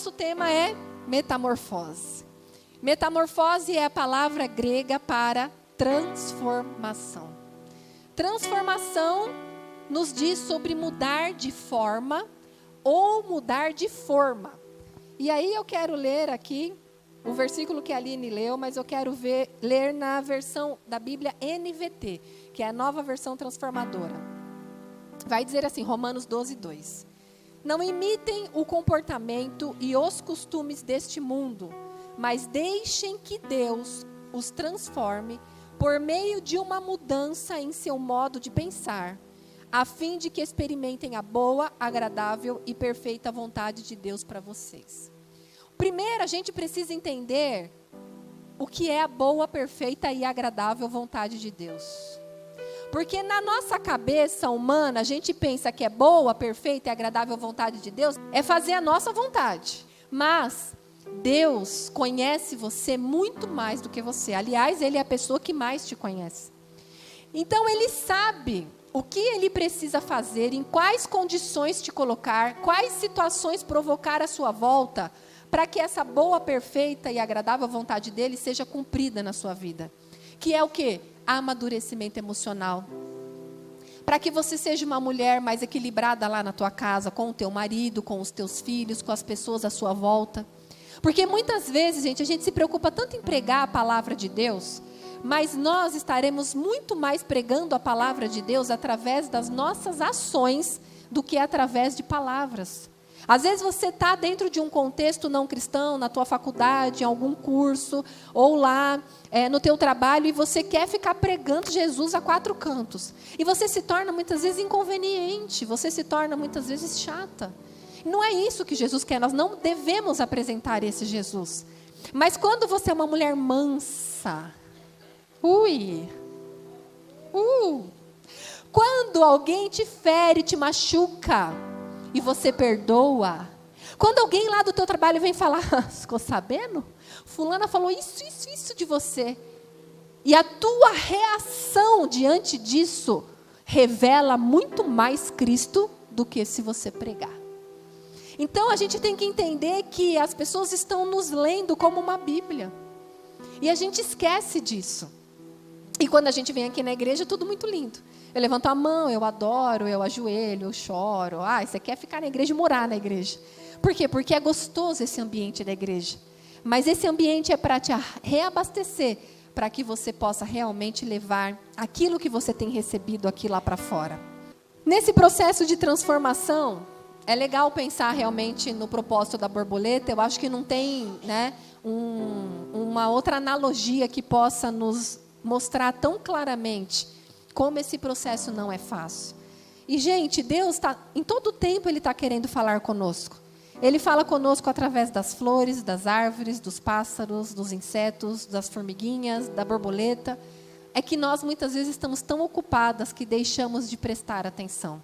nosso tema é metamorfose. Metamorfose é a palavra grega para transformação. Transformação nos diz sobre mudar de forma ou mudar de forma. E aí eu quero ler aqui o versículo que a Aline leu, mas eu quero ler na versão da Bíblia NVT, que é a nova versão transformadora. Vai dizer assim, Romanos 12:2. Não imitem o comportamento e os costumes deste mundo, mas deixem que Deus os transforme por meio de uma mudança em seu modo de pensar, a fim de que experimentem a boa, agradável e perfeita vontade de Deus para vocês. Primeiro, a gente precisa entender o que é a boa, perfeita e agradável vontade de Deus. Porque na nossa cabeça humana, a gente pensa que é boa, perfeita e agradável vontade de Deus, é fazer a nossa vontade. Mas Deus conhece você muito mais do que você. Aliás, Ele é a pessoa que mais te conhece. Então, Ele sabe o que Ele precisa fazer, em quais condições te colocar, quais situações provocar a sua volta, para que essa boa, perfeita e agradável vontade dEle seja cumprida na sua vida. Que é o quê? Amadurecimento emocional. Para que você seja uma mulher mais equilibrada lá na tua casa, com o teu marido, com os teus filhos, com as pessoas à sua volta. Porque muitas vezes, gente, a gente se preocupa tanto em pregar a palavra de Deus, mas nós estaremos muito mais pregando a palavra de Deus através das nossas ações do que através de palavras. Às vezes você está dentro de um contexto não cristão, na tua faculdade, em algum curso, ou lá no teu trabalho, e você quer ficar pregando Jesus a quatro cantos. E você se torna muitas vezes inconveniente, você se torna muitas vezes chata. Não é isso que Jesus quer, nós não devemos apresentar esse Jesus. Mas quando você é uma mulher mansa, quando alguém te fere, te machuca, e você perdoa. Quando alguém lá do teu trabalho vem falar, ficou sabendo? Fulana falou isso de você. E a tua reação diante disso revela muito mais Cristo do que se você pregar. Então a gente tem que entender que as pessoas estão nos lendo como uma Bíblia. E a gente esquece disso. E quando a gente vem aqui na igreja, é tudo muito lindo. Eu levanto a mão, eu adoro, eu ajoelho, eu choro. Você quer ficar na igreja e morar na igreja. Por quê? Porque é gostoso esse ambiente da igreja. Mas esse ambiente é para te reabastecer, para que você possa realmente levar aquilo que você tem recebido aqui lá para fora. Nesse processo de transformação, é legal pensar realmente no propósito da borboleta. Eu acho que não tem, uma outra analogia que possa nos mostrar tão claramente como esse processo não é fácil. E, gente, Deus em todo tempo Ele está querendo falar conosco. Ele fala conosco através das flores, das árvores, dos pássaros, dos insetos, das formiguinhas, da borboleta. É que nós muitas vezes estamos tão ocupadas que deixamos de prestar atenção.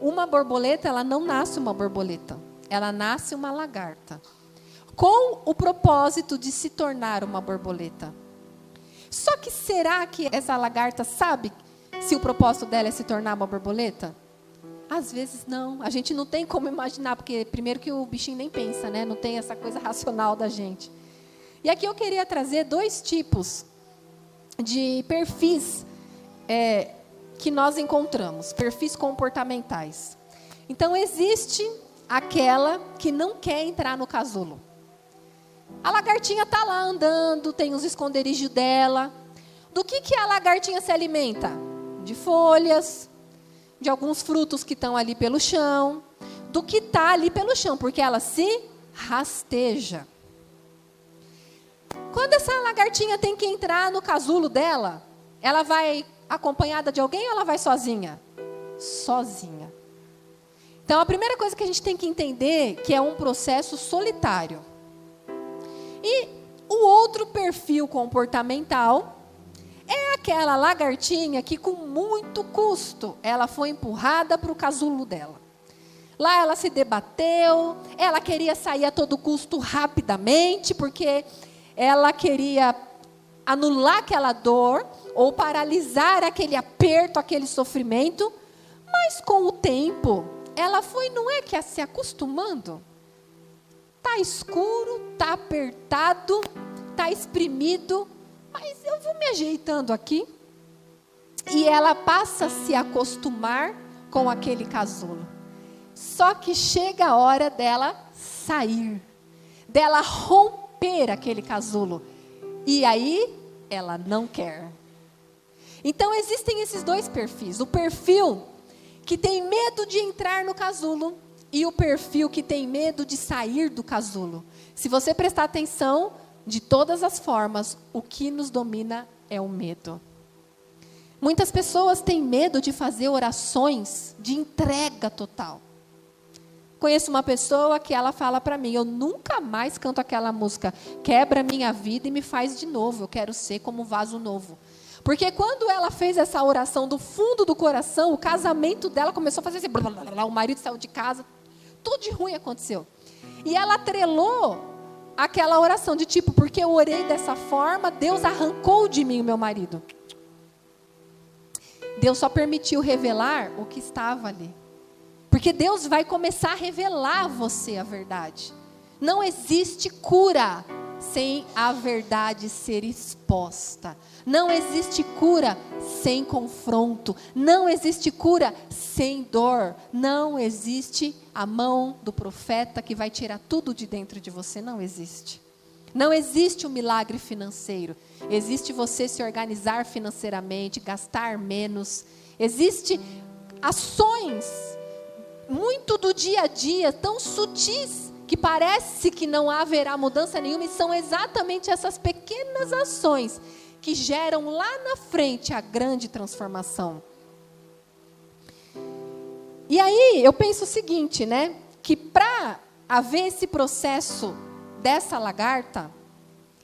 Uma borboleta, ela não nasce uma borboleta. Ela nasce uma lagarta. Com o propósito de se tornar uma borboleta. Só que será que essa lagarta sabe se o propósito dela é se tornar uma borboleta? Às vezes não. A gente não tem como imaginar, porque primeiro que o bichinho nem pensa, né? Não tem essa coisa racional da gente. E aqui eu queria trazer 2 tipos de perfis que nós encontramos. Perfis comportamentais. Então existe aquela que não quer entrar no casulo. A lagartinha está lá andando, tem os esconderijos dela. Do que a lagartinha se alimenta? De folhas, de alguns frutos que estão ali pelo chão. Do que está ali pelo chão, porque ela se rasteja. Quando essa lagartinha tem que entrar no casulo dela, ela vai acompanhada de alguém ou ela vai sozinha? Sozinha. Então a primeira coisa que a gente tem que entender que é um processo solitário. E o outro perfil comportamental é aquela lagartinha que com muito custo ela foi empurrada para o casulo dela. Lá ela se debateu, ela queria sair a todo custo rapidamente, porque ela queria anular aquela dor ou paralisar aquele aperto, aquele sofrimento. Mas com o tempo, ela foi, não é que se acostumando? Tá escuro, tá apertado, tá espremido, mas eu vou me ajeitando aqui. E ela passa a se acostumar com aquele casulo. Só que chega a hora dela sair, dela romper aquele casulo. E aí, ela não quer. Então, existem esses dois perfis. O perfil que tem medo de entrar no casulo e o perfil que tem medo de sair do casulo. Se você prestar atenção, de todas as formas, o que nos domina é o medo. Muitas pessoas têm medo de fazer orações de entrega total. Conheço uma pessoa que ela fala para mim, eu nunca mais canto aquela música, quebra minha vida e me faz de novo, eu quero ser como um vaso novo. Porque quando ela fez essa oração do fundo do coração, o casamento dela começou a fazer assim, blá, blá, blá, o marido saiu de casa, tudo de ruim aconteceu. E ela atrelou aquela oração de tipo, porque eu orei dessa forma, Deus arrancou de mim o meu marido. Deus só permitiu revelar o que estava ali. Porque Deus vai começar a revelar a você a verdade. Não existe cura sem a verdade ser exposta. Não existe cura sem confronto. Não existe cura sem dor. Não existe a mão do profeta que vai tirar tudo de dentro de você. Não existe. Não existe um milagre financeiro. Existe você se organizar financeiramente, gastar menos. Existe ações muito do dia a dia, tão sutis, que parece que não haverá mudança nenhuma, e são exatamente essas pequenas ações que geram lá na frente a grande transformação. E aí eu penso o seguinte, né? Que para haver esse processo dessa lagarta,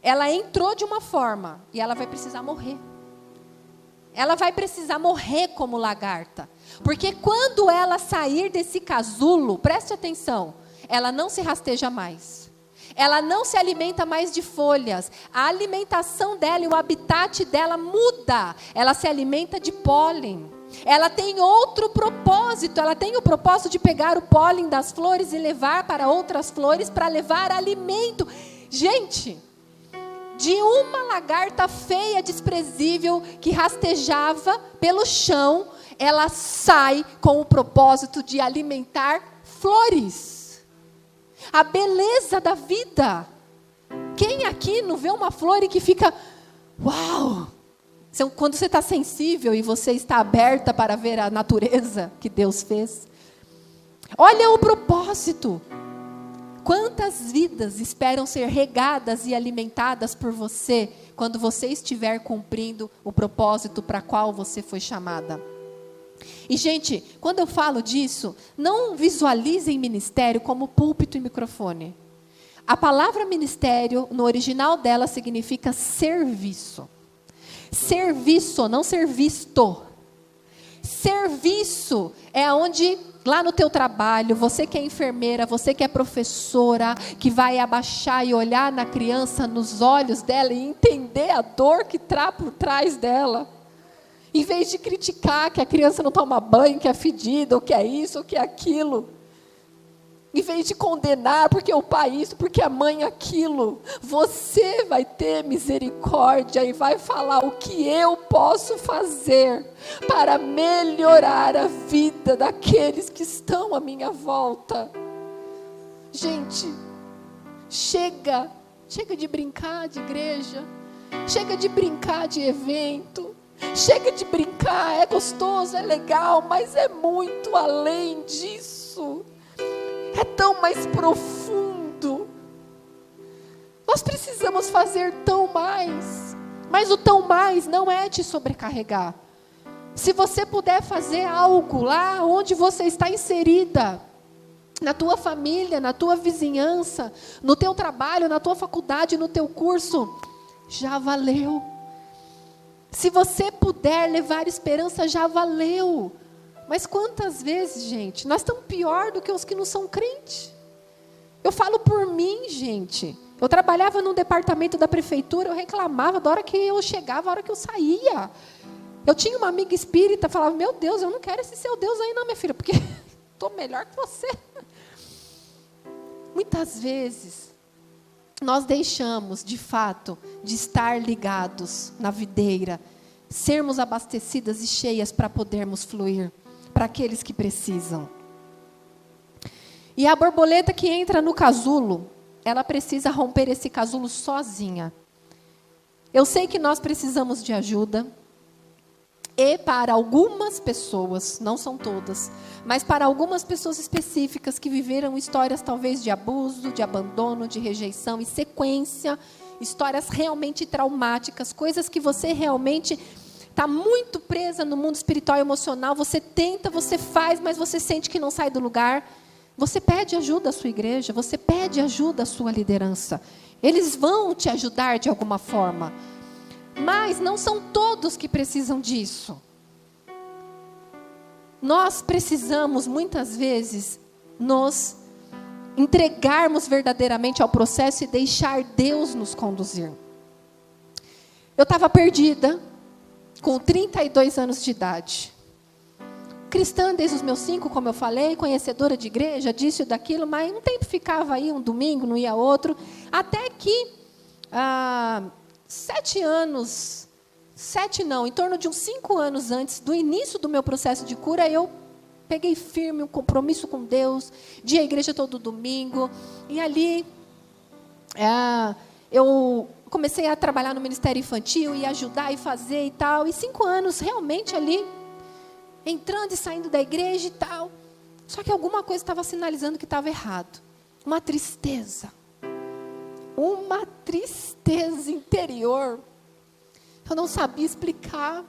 ela entrou de uma forma e ela vai precisar morrer. Ela vai precisar morrer como lagarta. Porque quando ela sair desse casulo, preste atenção, ela não se rasteja mais. Ela não se alimenta mais de folhas. A alimentação dela e o habitat dela muda. Ela se alimenta de pólen. Ela tem outro propósito. Ela tem o propósito de pegar o pólen das flores e levar para outras flores para levar alimento. Gente, de uma lagarta feia, desprezível, que rastejava pelo chão, ela sai com o propósito de alimentar flores. A beleza da vida. Quem aqui não vê uma flor e que fica, uau! Quando você está sensível e você está aberta para ver a natureza que Deus fez. Olha o propósito. Quantas vidas esperam ser regadas e alimentadas por você, quando você estiver cumprindo o propósito para qual você foi chamada? E, gente, quando eu falo disso, não visualizem ministério como púlpito e microfone. A palavra ministério, no original dela, significa serviço. Serviço, não ser visto. Serviço é onde, lá no teu trabalho, você que é enfermeira, você que é professora, que vai abaixar e olhar na criança, nos olhos dela e entender a dor que está por trás dela. Em vez de criticar que a criança não toma banho, que é fedida, ou que é isso, ou que é aquilo. Em vez de condenar, porque o pai isso, porque a mãe aquilo. Você vai ter misericórdia e vai falar o que eu posso fazer para melhorar a vida daqueles que estão à minha volta. Gente, chega de brincar de igreja, chega de brincar de evento. Chega de brincar, é gostoso, é legal, mas é muito além disso. É tão mais profundo. Nós precisamos fazer tão mais. Mas o tão mais não é te sobrecarregar. Se você puder fazer algo lá onde você está inserida, na tua família, na tua vizinhança, no teu trabalho, na tua faculdade, no teu curso, já valeu. Se você puder levar esperança, já valeu. Mas quantas vezes, gente, nós estamos pior do que os que não são crentes. Eu falo por mim, gente. Eu trabalhava num departamento da prefeitura, eu reclamava da hora que eu chegava, da hora que eu saía. Eu tinha uma amiga espírita, falava, meu Deus, eu não quero esse seu Deus aí não, minha filha, porque estou melhor que você. muitas vezes, nós deixamos, de fato, de estar ligados na videira, sermos abastecidas e cheias para podermos fluir para aqueles que precisam. E a borboleta que entra no casulo, ela precisa romper esse casulo sozinha. Eu sei que nós precisamos de ajuda. E para algumas pessoas, não são todas, mas para algumas pessoas específicas que viveram histórias talvez de abuso, de abandono, de rejeição e sequência, histórias realmente traumáticas, coisas que você realmente está muito presa no mundo espiritual e emocional, você tenta, você faz, mas você sente que não sai do lugar. Você pede ajuda à sua igreja, você pede ajuda à sua liderança. Eles vão te ajudar de alguma forma. Mas não são todos que precisam disso. Nós precisamos, muitas vezes, nos entregarmos verdadeiramente ao processo e deixar Deus nos conduzir. Eu estava perdida, com 32 anos de idade. Cristã desde os meus 5, como eu falei, conhecedora de igreja, disso e daquilo, mas um tempo ficava aí, um domingo, não ia outro, até que... em torno de uns 5 anos antes do início do meu processo de cura, eu peguei firme um compromisso com Deus, de ir à igreja todo domingo, e ali eu comecei a trabalhar no ministério infantil, e ajudar e fazer e tal, e 5 anos realmente ali, entrando e saindo da igreja e tal, só que alguma coisa estava sinalizando que estava errado, uma tristeza interior. Eu não sabia explicar.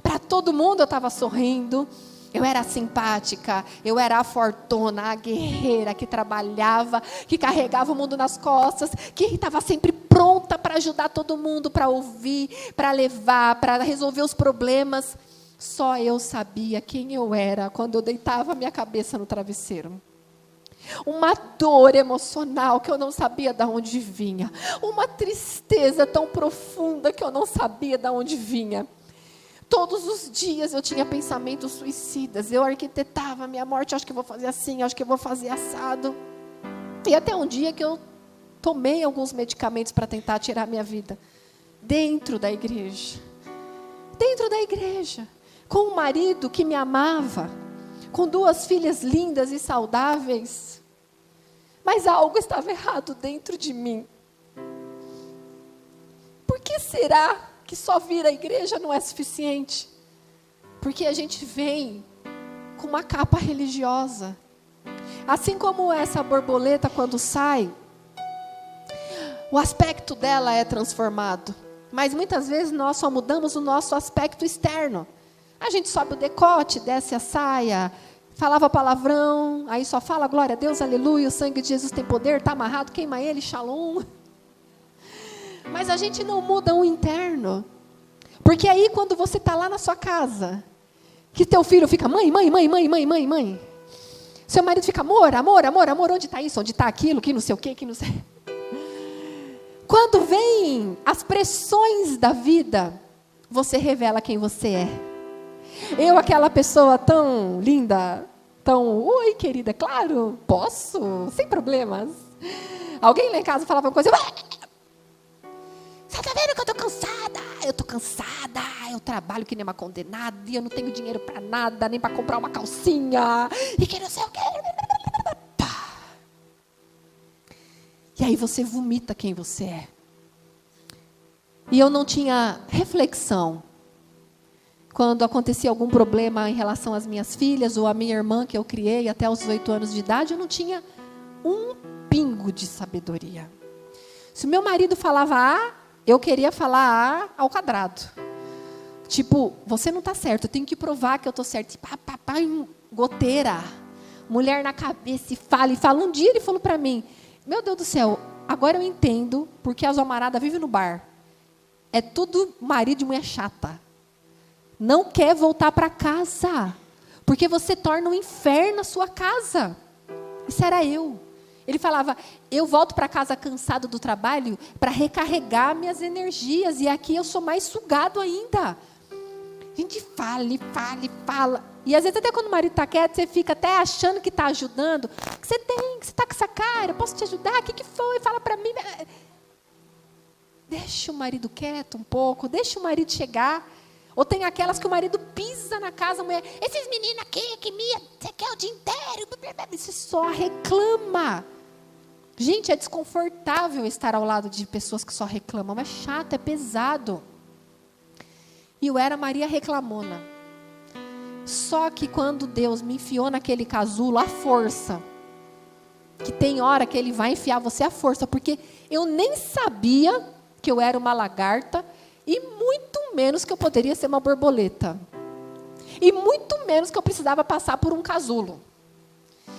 Para todo mundo eu estava sorrindo. Eu era simpática. Eu era a fortuna, a guerreira que trabalhava, que carregava o mundo nas costas, que estava sempre pronta para ajudar todo mundo, para ouvir, para levar, para resolver os problemas. Só eu sabia quem eu era quando eu deitava a minha cabeça no travesseiro. Uma dor emocional que eu não sabia de onde vinha. Uma tristeza tão profunda que eu não sabia de onde vinha. Todos os dias eu tinha pensamentos suicidas. Eu arquitetava a minha morte. Acho que vou fazer assim, acho que vou fazer assado. E até um dia que eu tomei alguns medicamentos para tentar tirar a minha vida. Dentro da igreja. Dentro da igreja. Com um marido que me amava. Com 2 filhas lindas e saudáveis. Mas algo estava errado dentro de mim. Por que será que só vir à igreja não é suficiente? Porque a gente vem com uma capa religiosa. Assim como essa borboleta quando sai, o aspecto dela é transformado. Mas muitas vezes nós só mudamos o nosso aspecto externo. A gente sobe o decote, desce a saia, falava palavrão, aí só fala glória a Deus, aleluia, o sangue de Jesus tem poder, está amarrado, queima ele, shalom. Mas a gente não muda o interno. Porque aí quando você está lá na sua casa, que teu filho fica mãe. Seu marido fica amor, onde está isso, onde está aquilo, que não sei o quê, que não sei. Quando vem as pressões da vida, você revela quem você é. Eu, aquela pessoa tão linda, oi querida, claro, posso, sem problemas. Alguém lá em casa falava uma coisa, você está vendo que eu estou cansada? Eu estou cansada, eu trabalho que nem uma condenada, e eu não tenho dinheiro para nada, nem para comprar uma calcinha, e que não sei o quê. E aí você vomita quem você é. E eu não tinha reflexão. Quando acontecia algum problema em relação às minhas filhas, ou à minha irmã que eu criei até os 8 anos de idade, eu não tinha um pingo de sabedoria. Se o meu marido falava A, eu queria falar A ao quadrado. Tipo, você não está certo, eu tenho que provar que eu estou certo. Goteira, mulher na cabeça, e fala. Um dia ele falou para mim, meu Deus do céu, agora eu entendo porque as homaradas vivem no bar. É tudo marido de mulher chata. Não quer voltar para casa, porque você torna um inferno a sua casa. Isso era eu. Ele falava, eu volto para casa cansado do trabalho para recarregar minhas energias, e aqui eu sou mais sugado ainda. A gente fala. E às vezes até quando o marido está quieto, você fica até achando que está ajudando. O que você tem? Que você está com essa cara? Eu posso te ajudar? O que foi? Fala para mim. Deixa o marido quieto um pouco. Deixa o marido chegar. Ou tem aquelas que o marido pisa na casa, a mulher, esses meninos aqui, você quer o dia inteiro? Você só reclama. Gente, é desconfortável estar ao lado de pessoas que só reclamam. É chato, é pesado. E eu era Maria reclamona. Só que quando Deus me enfiou naquele casulo, à força, que tem hora que Ele vai enfiar você à força, porque eu nem sabia que eu era uma lagarta, e muito menos que eu poderia ser uma borboleta. E muito menos que eu precisava passar por um casulo.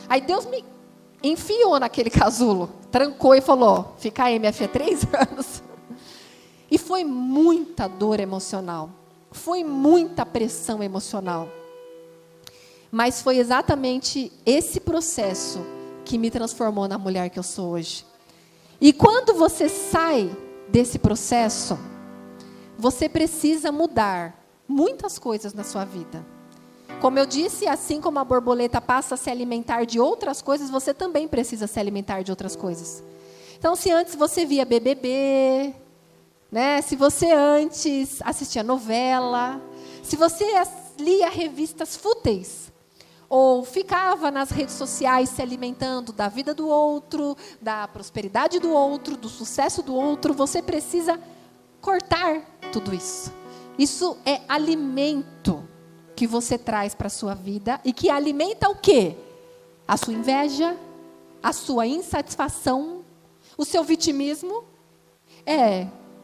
Aí Deus me enfiou naquele casulo, trancou e falou, fica aí minha filha 3 anos. E foi muita dor emocional. Foi muita pressão emocional. Mas foi exatamente esse processo que me transformou na mulher que eu sou hoje. E quando você sai desse processo, você precisa mudar muitas coisas na sua vida. Como eu disse, assim como a borboleta passa a se alimentar de outras coisas, você também precisa se alimentar de outras coisas. Então, se antes você via BBB, né? Se você antes assistia novela, se você lia revistas fúteis, ou ficava nas redes sociais se alimentando da vida do outro, da prosperidade do outro, do sucesso do outro, você precisa cortar tudo isso. Isso é alimento que você traz para a sua vida e que alimenta o quê? A sua inveja, a sua insatisfação, o seu vitimismo.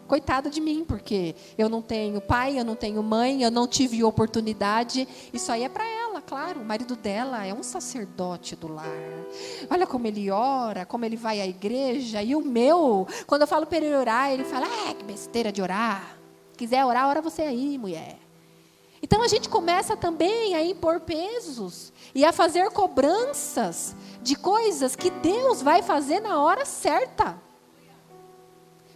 Coitada de mim, porque eu não tenho pai, eu não tenho mãe, eu não tive oportunidade. Isso aí é para ela, claro. O marido dela é um sacerdote do lar. Olha como ele ora, como ele vai à igreja. E o meu, quando eu falo para ele orar, ele fala, que besteira de orar. Quiser orar, ora você aí, mulher. Então a gente começa também a impor pesos e a fazer cobranças de coisas que Deus vai fazer na hora certa.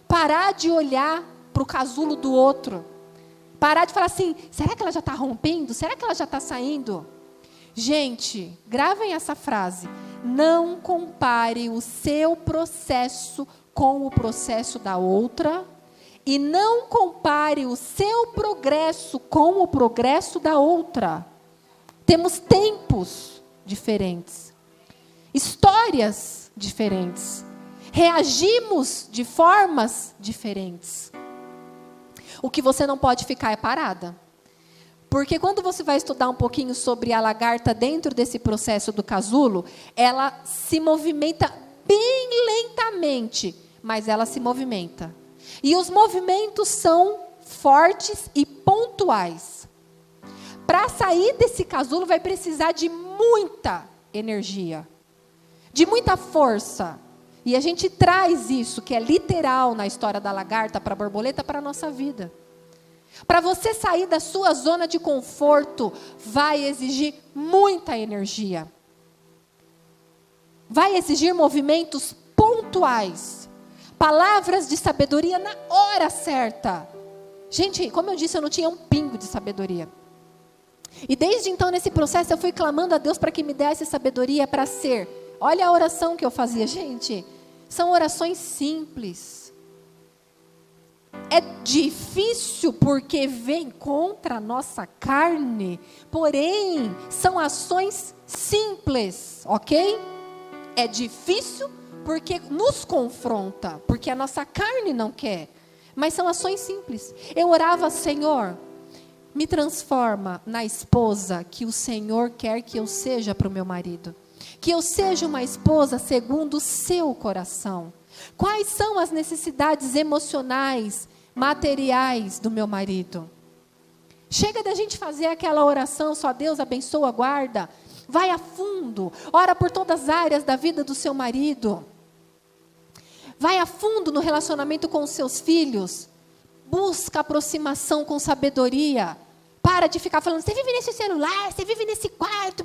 Parar de olhar para o casulo do outro. Parar de falar assim, será que ela já está rompendo? Será que ela já está saindo? Gente, gravem essa frase. Não compare o seu processo com o processo da outra. E não compare o seu progresso com o progresso da outra. Temos tempos diferentes. Histórias diferentes. Reagimos de formas diferentes. O que você não pode ficar é parada. Porque quando você vai estudar um pouquinho sobre a lagarta dentro desse processo do casulo, ela se movimenta bem lentamente, mas ela se movimenta. E os movimentos são fortes e pontuais. Para sair desse casulo vai precisar de muita energia, de muita força. E a gente traz isso, que é literal na história da lagarta para a borboleta, para a nossa vida. Para você sair da sua zona de conforto, vai exigir muita energia. Vai exigir movimentos pontuais. Palavras de sabedoria na hora certa. Gente, como eu disse, eu não tinha um pingo de sabedoria. E desde então, nesse processo, eu fui clamando a Deus para que me desse sabedoria para ser. Olha a oração que eu fazia, gente. São orações simples. É difícil porque vem contra a nossa carne. Porém, são ações simples, ok? É difícil porque nos confronta. Porque a nossa carne não quer. Mas são ações simples. Eu orava, Senhor, me transforma na esposa que o Senhor quer que eu seja para o meu marido. Que eu seja uma esposa segundo o seu coração. Quais são as necessidades emocionais, materiais do meu marido? Chega da gente fazer aquela oração, só Deus abençoa, guarda. Vai a fundo, ora por todas as áreas da vida do seu marido. Vai a fundo no relacionamento com os seus filhos. Busca aproximação com sabedoria. Para de ficar falando, você vive nesse celular, você vive nesse quarto.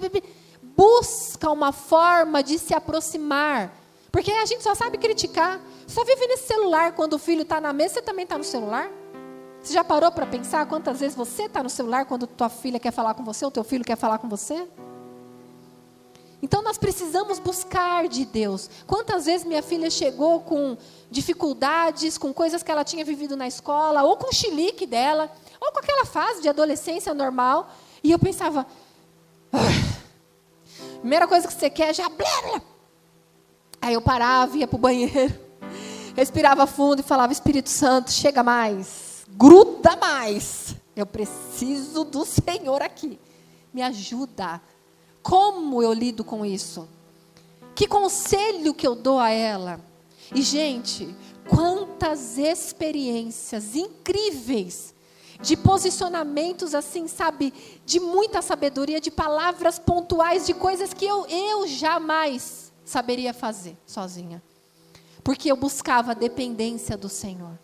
Busca uma forma de se aproximar. Porque a gente só sabe criticar. Só vive nesse celular. Quando o filho está na mesa, você também está no celular. Você já parou para pensar quantas vezes você está no celular quando tua filha quer falar com você, ou teu filho quer falar com você? Então nós precisamos buscar de Deus. Quantas vezes minha filha chegou com dificuldades, com coisas que ela tinha vivido na escola, ou com o chilique dela, ou com aquela fase de adolescência normal, e eu pensava, primeira coisa que você quer é já... Aí eu parava, ia para o banheiro, respirava fundo e falava, Espírito Santo, chega mais, gruda mais, eu preciso do Senhor aqui, me ajuda. Como eu lido com isso? Que conselho que eu dou a ela? E, gente, quantas experiências incríveis de posicionamentos assim, sabe, de muita sabedoria, de palavras pontuais, de coisas que eu jamais saberia fazer sozinha. Porque eu buscava a dependência do Senhor.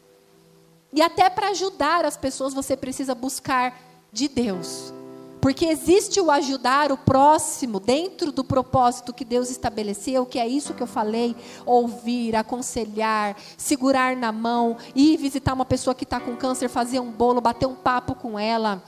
E até para ajudar as pessoas, você precisa buscar de Deus. Porque existe o ajudar o próximo dentro do propósito que Deus estabeleceu, que é isso que eu falei, ouvir, aconselhar, segurar na mão, ir visitar uma pessoa que está com câncer, fazer um bolo, bater um papo com ela,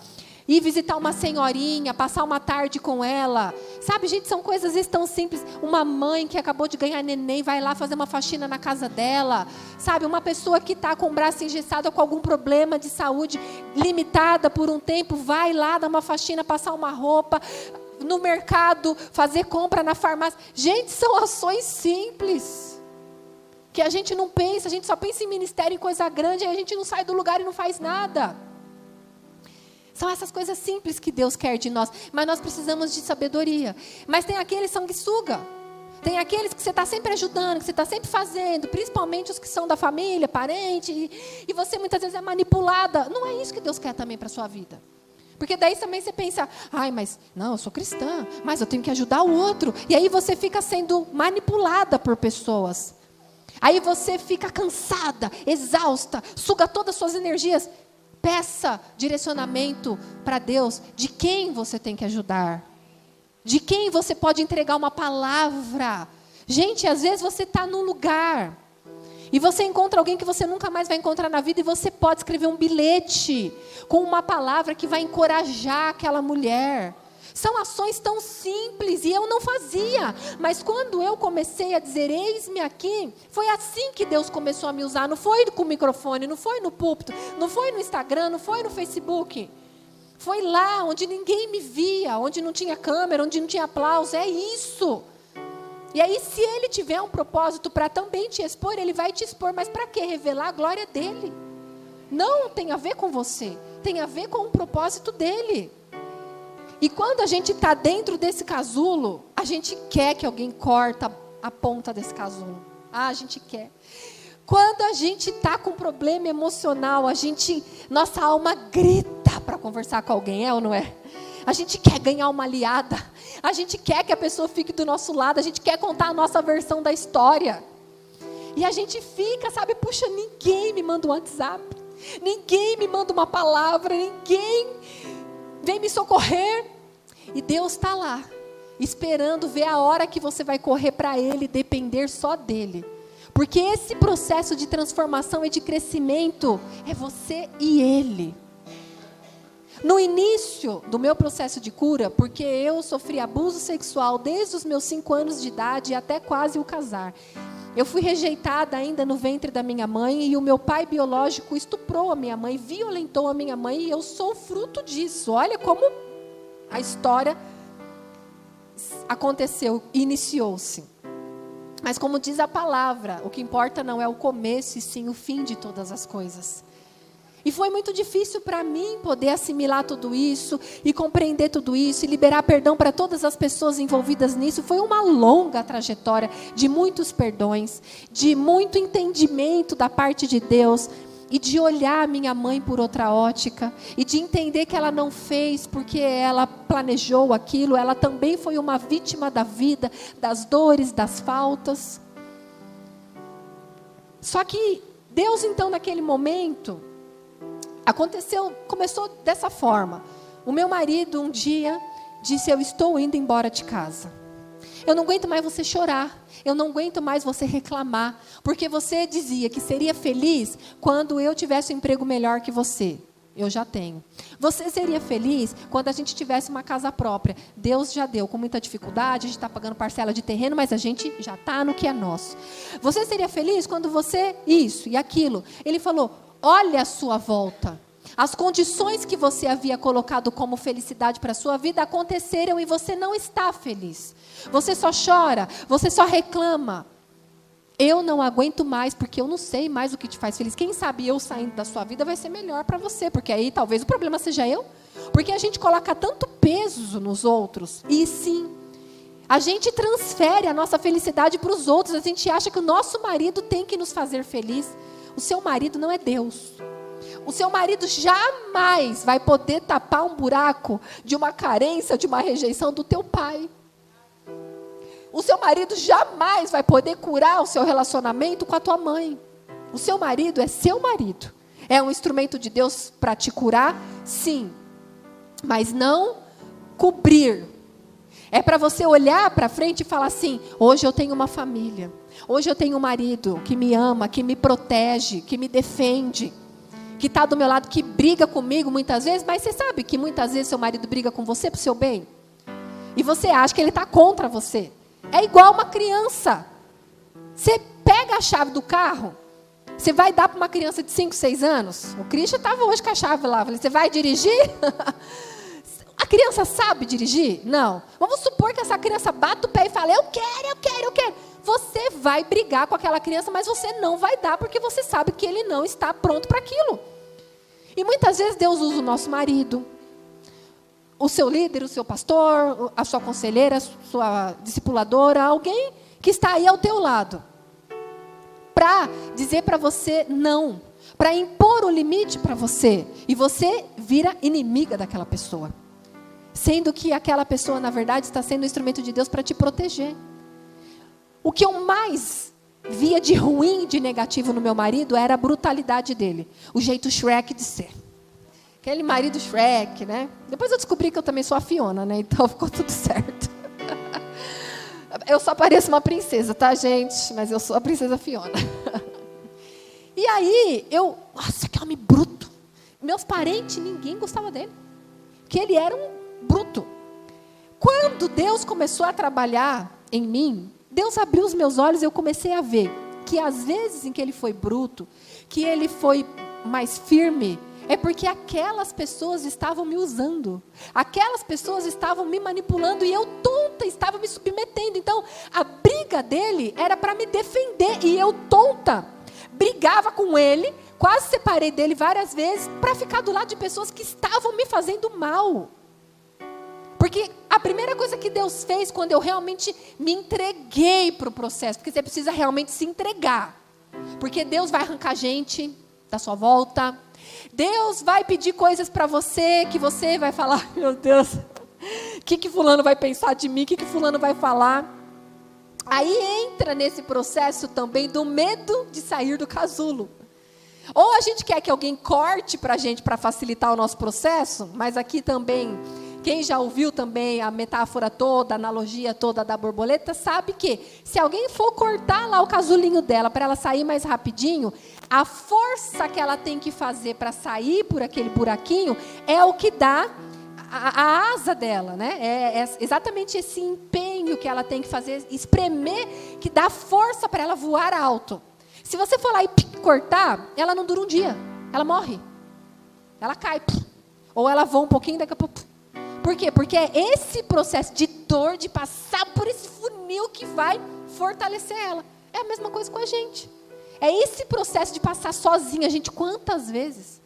ir visitar uma senhorinha, passar uma tarde com ela. Sabe, gente, são coisas às vezes tão simples. Uma mãe que acabou de ganhar neném, vai lá fazer uma faxina na casa dela. Sabe, uma pessoa que está com o braço engessado, com algum problema de saúde limitada por um tempo, vai lá dar uma faxina, passar uma roupa, no mercado, fazer compra na farmácia. Gente, são ações simples, que a gente não pensa, a gente só pensa em ministério, em coisa grande, aí a gente não sai do lugar e não faz nada. São essas coisas simples que Deus quer de nós. Mas nós precisamos de sabedoria. Mas tem aqueles sanguessuga. Tem aqueles que você está sempre ajudando, que você está sempre fazendo. Principalmente os que são da família, parente. E você muitas vezes é manipulada. Não é isso que Deus quer também para a sua vida. Porque daí também você pensa, mas não, eu sou cristã, mas eu tenho que ajudar o outro. E aí você fica sendo manipulada por pessoas. Aí você fica cansada, exausta, suga todas as suas energias. Peça direcionamento para Deus de quem você tem que ajudar. De quem você pode entregar uma palavra. Gente, às vezes você está num lugar e você encontra alguém que você nunca mais vai encontrar na vida e você pode escrever um bilhete com uma palavra que vai encorajar aquela mulher. São ações tão simples e eu não fazia. Mas quando eu comecei a dizer, eis-me aqui, foi assim que Deus começou a me usar. Não foi com o microfone, não foi no púlpito, não foi no Instagram, não foi no Facebook. Foi lá onde ninguém me via, onde não tinha câmera, onde não tinha aplauso. É isso. E aí, se Ele tiver um propósito para também te expor, Ele vai te expor. Mas para quê? Revelar a glória dEle. Não tem a ver com você. Tem a ver com o propósito dEle. E quando a gente está dentro desse casulo, a gente quer que alguém corta a ponta desse casulo. A gente quer. Quando a gente está com problema emocional, nossa alma grita para conversar com alguém, é ou não é? A gente quer ganhar uma aliada. A gente quer que a pessoa fique do nosso lado. A gente quer contar a nossa versão da história. E a gente fica, sabe, puxa, ninguém me manda um WhatsApp. Ninguém me manda uma palavra. Ninguém vem me socorrer. E Deus está lá, esperando ver a hora que você vai correr para Ele, depender só dEle. Porque esse processo de transformação e de crescimento é você e Ele. No início do meu processo de cura, porque eu sofri abuso sexual desde os meus 5 anos de idade até quase o casar. Eu fui rejeitada ainda no ventre da minha mãe e o meu pai biológico estuprou a minha mãe, violentou a minha mãe e eu sou fruto disso. Olha como a história aconteceu, iniciou-se. Mas como diz a palavra, o que importa não é o começo e sim o fim de todas as coisas. E foi muito difícil para mim poder assimilar tudo isso e compreender tudo isso e liberar perdão para todas as pessoas envolvidas nisso. Foi uma longa trajetória de muitos perdões, de muito entendimento da parte de Deus e de olhar minha mãe por outra ótica e de entender que ela não fez porque ela planejou aquilo, ela também foi uma vítima da vida, das dores, das faltas. Só que Deus então naquele momento começou dessa forma. O meu marido um dia disse, eu estou indo embora de casa. Eu não aguento mais você chorar. Eu não aguento mais você reclamar. Porque você dizia que seria feliz quando eu tivesse um emprego melhor que você. Eu já tenho. Você seria feliz quando a gente tivesse uma casa própria. Deus já deu com muita dificuldade, a gente está pagando parcela de terreno, mas a gente já está no que é nosso. Você seria feliz quando você, isso e aquilo. Ele falou, olha a sua volta. As condições que você havia colocado como felicidade para a sua vida aconteceram e você não está feliz. Você só chora, você só reclama. Eu não aguento mais, porque eu não sei mais o que te faz feliz. Quem sabe eu saindo da sua vida vai ser melhor para você, porque aí talvez o problema seja eu. Porque a gente coloca tanto peso nos outros. E sim, a gente transfere a nossa felicidade para os outros. A gente acha que o nosso marido tem que nos fazer feliz. O seu marido não é Deus. O seu marido jamais vai poder tapar um buraco de uma carência, de uma rejeição do teu pai. O seu marido jamais vai poder curar o seu relacionamento com a tua mãe. O seu marido é seu marido. É um instrumento de Deus para te curar? Sim. Mas não cobrir. É para você olhar para frente e falar assim, hoje eu tenho uma família. Hoje eu tenho um marido que me ama, que me protege, que me defende. Que está do meu lado, que briga comigo muitas vezes. Mas você sabe que muitas vezes seu marido briga com você para o seu bem? E você acha que ele está contra você. É igual uma criança. Você pega a chave do carro, você vai dar para uma criança de 5, 6 anos. O Christian estava hoje com a chave lá. Eu falei, você vai dirigir? A criança sabe dirigir? Não. Vamos supor que essa criança bate o pé e fala, eu quero. Você vai brigar com aquela criança, mas você não vai dar, porque você sabe que ele não está pronto para aquilo. E muitas vezes Deus usa o nosso marido, o seu líder, o seu pastor, a sua conselheira, a sua discipuladora, alguém que está aí ao teu lado, para dizer para você não, para impor o limite para você, e você vira inimiga daquela pessoa, sendo que aquela pessoa, na verdade, está sendo um instrumento de Deus para te proteger. O que eu mais via de ruim, de negativo no meu marido, era a brutalidade dele, o jeito Shrek de ser. Aquele marido Shrek, né? Depois eu descobri que eu também sou a Fiona, né? Então ficou tudo certo. Eu só pareço uma princesa, tá, gente? Mas eu sou a princesa Fiona. E aí, nossa, que homem bruto. Meus parentes, ninguém gostava dele. Porque ele era um bruto. Quando Deus começou a trabalhar em mim, Deus abriu os meus olhos e eu comecei a ver que às vezes em que ele foi bruto, que ele foi mais firme, é porque aquelas pessoas estavam me usando. Aquelas pessoas estavam me manipulando e eu, tonta, estava me submetendo. Então, a briga dele era para me defender e eu, tonta, brigava com ele, quase separei dele várias vezes para ficar do lado de pessoas que estavam me fazendo mal. Porque a primeira coisa que Deus fez quando eu realmente me entreguei para o processo, porque você precisa realmente se entregar. Porque Deus vai arrancar gente da sua volta. Deus vai pedir coisas para você que você vai falar, meu Deus, o que fulano vai pensar de mim? O que fulano vai falar? Aí entra nesse processo também do medo de sair do casulo. Ou a gente quer que alguém corte para a gente para facilitar o nosso processo, mas aqui também, quem já ouviu também a metáfora toda, a analogia toda da borboleta, sabe que se alguém for cortar lá o casulinho dela para ela sair mais rapidinho, a força que ela tem que fazer para sair por aquele buraquinho é o que dá a asa dela, né? É exatamente esse empenho que ela tem que fazer, espremer, que dá força para ela voar alto. Se você for lá e cortar, ela não dura um dia, ela morre, ela cai, ou ela voa um pouquinho, daqui a pouco. Por quê? Porque é esse processo de dor, de passar por esse funil que vai fortalecer ela. É a mesma coisa com a gente. É esse processo de passar sozinha, gente, quantas vezes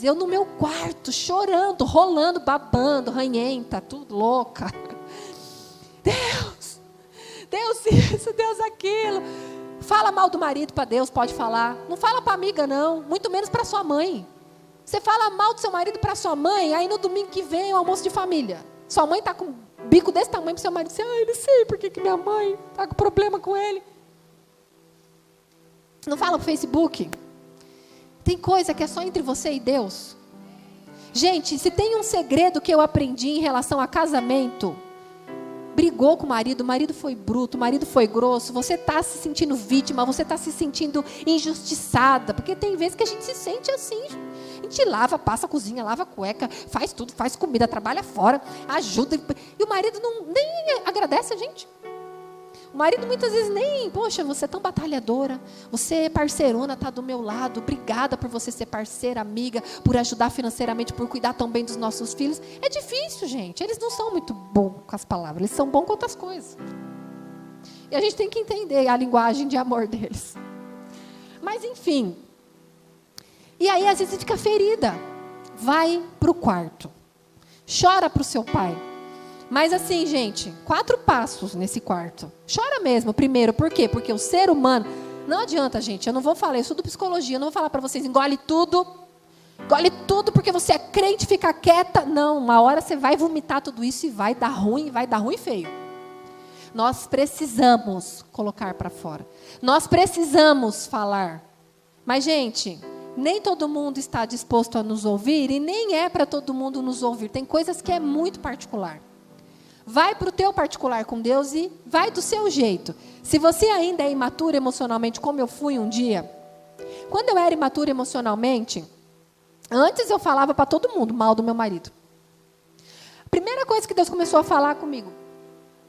eu no meu quarto, chorando, rolando, babando, ranhenta, tudo louca. Deus isso, Deus aquilo. Fala mal do marido para Deus, pode falar. Não fala para amiga não, muito menos para sua mãe. Você fala mal do seu marido para sua mãe, aí no domingo que vem é o almoço de família. Sua mãe está com um bico desse tamanho para seu marido. Você, não sei por que minha mãe está com problema com ele. Não fala pro Facebook. Tem coisa que é só entre você e Deus. Gente, se tem um segredo que eu aprendi em relação a casamento, brigou com o marido foi bruto, o marido foi grosso, você está se sentindo vítima, você está se sentindo injustiçada, porque tem vezes que a gente se sente assim. A gente lava, passa a cozinha, lava a cueca, faz tudo, faz comida, trabalha fora, ajuda, e o marido nem agradece a gente. O marido muitas vezes nem, poxa, você é tão batalhadora, você é parceirona, está do meu lado, obrigada por você ser parceira, amiga, por ajudar financeiramente, por cuidar tão bem dos nossos filhos. É difícil, gente, eles não são muito bons com as palavras, eles são bons com outras coisas. E a gente tem que entender a linguagem de amor deles. Mas enfim, e aí às vezes você fica ferida, vai para o quarto, chora para o seu pai. Mas assim, gente, 4 passos nesse quarto. Chora mesmo, primeiro. Por quê? Porque o ser humano... Não adianta, gente. Eu não vou falar, eu estudo psicologia. Eu não vou falar para vocês, engole tudo porque você é crente, fica quieta. Não, uma hora você vai vomitar tudo isso e vai dar ruim feio. Nós precisamos colocar para fora. Nós precisamos falar. Mas, gente, nem todo mundo está disposto a nos ouvir e nem é para todo mundo nos ouvir. Tem coisas que é muito particular. Vai para o teu particular com Deus e vai do seu jeito. Se você ainda é imaturo emocionalmente, como eu fui um dia, quando eu era imatura emocionalmente, antes eu falava para todo mundo mal do meu marido. A primeira coisa que Deus começou a falar comigo,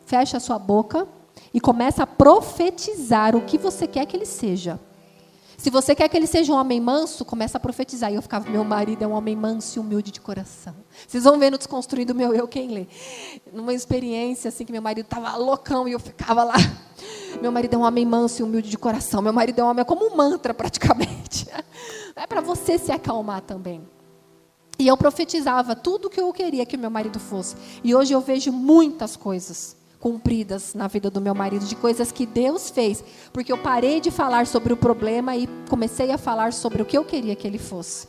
fecha a sua boca e começa a profetizar o que você quer que ele seja. Se você quer que ele seja um homem manso, começa a profetizar. E eu ficava, meu marido é um homem manso e humilde de coração. Vocês vão ver no Desconstruindo meu eu, quem lê. Numa experiência assim, que meu marido estava loucão e eu ficava lá. Meu marido é um homem manso e humilde de coração. Meu marido é um homem, é como um mantra praticamente. É para você se acalmar também. E eu profetizava tudo o que eu queria que o meu marido fosse. E hoje eu vejo muitas coisas cumpridas na vida do meu marido, de coisas que Deus fez, porque eu parei de falar sobre o problema e comecei a falar sobre o que eu queria que ele fosse.